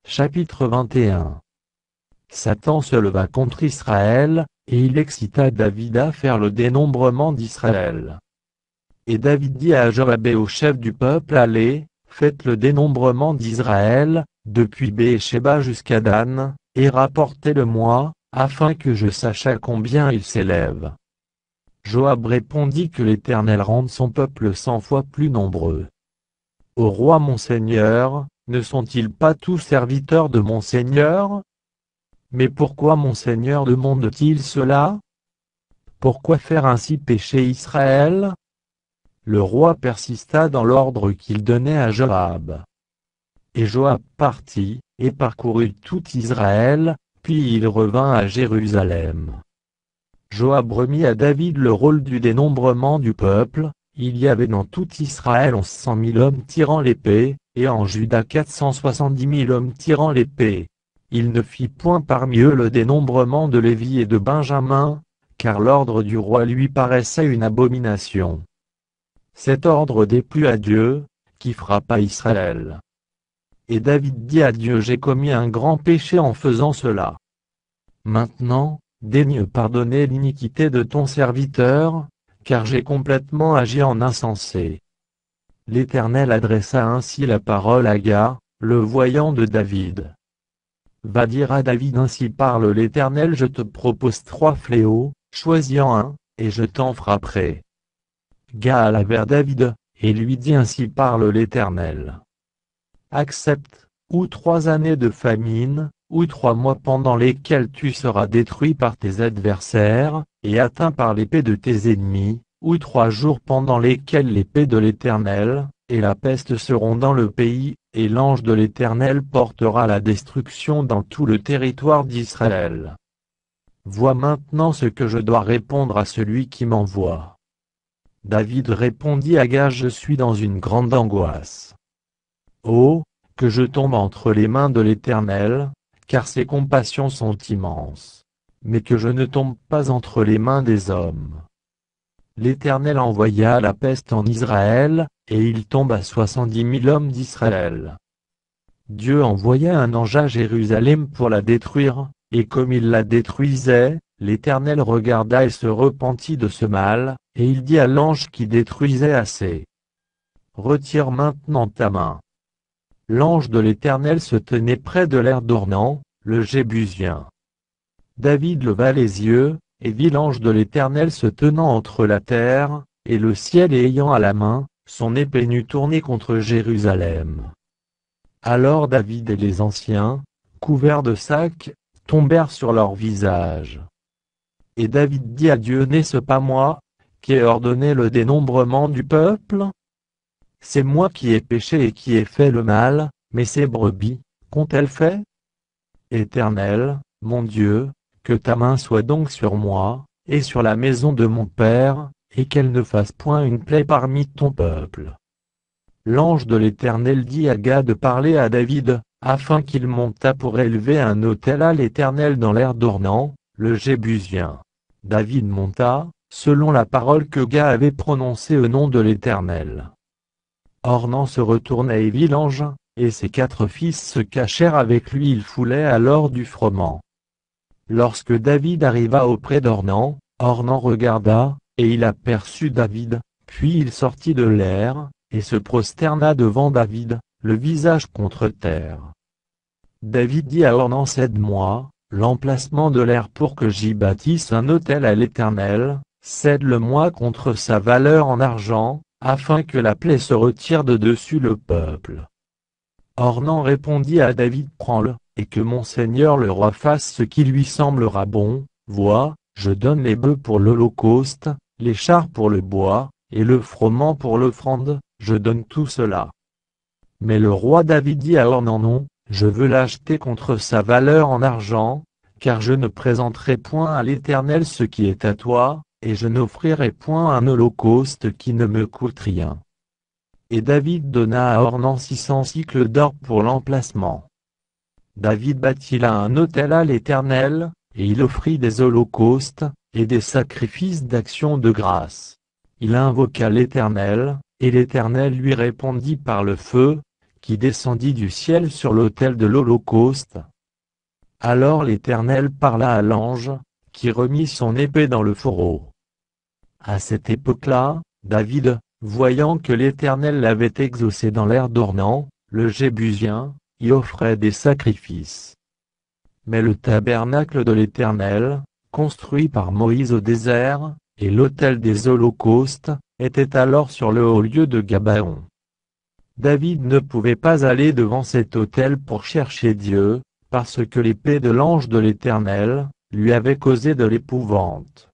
Chapitre 21. Satan se leva contre Israël, et il excita David à faire le dénombrement d'Israël. Et David dit à Joab et au chef du peuple: Allez, faites le dénombrement d'Israël, depuis Béersheba jusqu'à Dan, et rapportez-le-moi, afin que je sache à combien il s'élève. Joab répondit: Que l'Éternel rende son peuple 100 fois plus nombreux. Ô roi mon Seigneur, ne sont-ils pas tous serviteurs de mon Seigneur? Mais pourquoi mon Seigneur demande-t-il cela? Pourquoi faire ainsi pécher Israël? Le roi persista dans l'ordre qu'il donnait à Joab. Et Joab partit, et parcourut tout Israël, puis il revint à Jérusalem. Joab remit à David le rôle du dénombrement du peuple. Il y avait dans tout Israël 1100 000 hommes tirant l'épée, et en Juda 470 000 hommes tirant l'épée. Il ne fit point parmi eux le dénombrement de Lévi et de Benjamin, car l'ordre du roi lui paraissait une abomination. Cet ordre déplut à Dieu, qui frappa Israël. Et David dit à Dieu: J'ai commis un grand péché en faisant cela. Maintenant, daigne pardonner l'iniquité de ton serviteur, car j'ai complètement agi en insensé. L'Éternel adressa ainsi la parole à Gad, le voyant de David. Va dire à David: Ainsi parle l'Éternel, je te propose 3 fléaux, choisis-en un, et je t'en frapperai. Gad alla vers David, et lui dit: Ainsi parle l'Éternel. Accepte, ou 3 années de famine, ou 3 mois pendant lesquels tu seras détruit par tes adversaires, et atteint par l'épée de tes ennemis, ou 3 jours pendant lesquels l'épée de l'Éternel, et la peste seront dans le pays, et l'ange de l'Éternel portera la destruction dans tout le territoire d'Israël. Vois maintenant ce que je dois répondre à celui qui m'envoie. David répondit à Gad: Je suis dans une grande angoisse. Oh, que je tombe entre les mains de l'Éternel, car ses compassions sont immenses. Mais que je ne tombe pas entre les mains des hommes. L'Éternel envoya la peste en Israël, et il tomba 70 000 hommes d'Israël. Dieu envoya un ange à Jérusalem pour la détruire, et comme il la détruisait, l'Éternel regarda et se repentit de ce mal, et il dit à l'ange qui détruisait assez: Retire maintenant ta main. L'ange de l'Éternel se tenait près de l'aire d'Ornan, le Jébusien. David leva les yeux, et vit l'ange de l'Éternel se tenant entre la terre, et le ciel, et ayant à la main, son épée nue tournée contre Jérusalem. Alors David et les anciens, couverts de sacs, tombèrent sur leur visage. Et David dit à Dieu: N'est-ce pas moi, qui ai ordonné le dénombrement du peuple? C'est moi qui ai péché et qui ai fait le mal, mais ces brebis, qu'ont-elles fait? Éternel, mon Dieu, que ta main soit donc sur moi, et sur la maison de mon père, et qu'elle ne fasse point une plaie parmi ton peuple. L'ange de l'Éternel dit à Gad de parler à David, afin qu'il montât pour élever un autel à l'Éternel dans l'aire d'Ornan, le Jébusien. David monta, selon la parole que Gad avait prononcée au nom de l'Éternel. Ornan se retourna et vit l'ange, et ses 4 fils se cachèrent avec lui. Il foulait alors du froment. Lorsque David arriva auprès d'Ornan, Ornan regarda, et il aperçut David, puis il sortit de l'aire, et se prosterna devant David, le visage contre terre. David dit à Ornan: Cède-moi l'emplacement de l'aire pour que j'y bâtisse un autel à l'Éternel, cède-le-moi contre sa valeur en argent, afin que la plaie se retire de dessus le peuple. Ornan répondit à David: Prends-le, et que mon seigneur le roi fasse ce qui lui semblera bon. Vois, je donne les bœufs pour l'holocauste, les chars pour le bois, et le froment pour l'offrande, je donne tout cela. Mais le roi David dit à Ornan: Non, je veux l'acheter contre sa valeur en argent, car je ne présenterai point à l'Éternel ce qui est à toi, et je n'offrirai point un holocauste qui ne me coûte rien. Et David donna à Ornan 600 cycles d'or pour l'emplacement. David bâtit là un autel à l'Éternel, et il offrit des holocaustes, et des sacrifices d'action de grâce. Il invoqua l'Éternel, et l'Éternel lui répondit par le feu, qui descendit du ciel sur l'autel de l'Holocauste. Alors l'Éternel parla à l'ange, qui remit son épée dans le fourreau. À cette époque-là, David, voyant que l'Éternel l'avait exaucé dans l'air d'Ornan, le Jébusien, y offrait des sacrifices. Mais le tabernacle de l'Éternel, construit par Moïse au désert, et l'autel des holocaustes, étaient alors sur le haut lieu de Gabaon. David ne pouvait pas aller devant cet autel pour chercher Dieu, parce que l'épée de l'ange de l'Éternel lui avait causé de l'épouvante.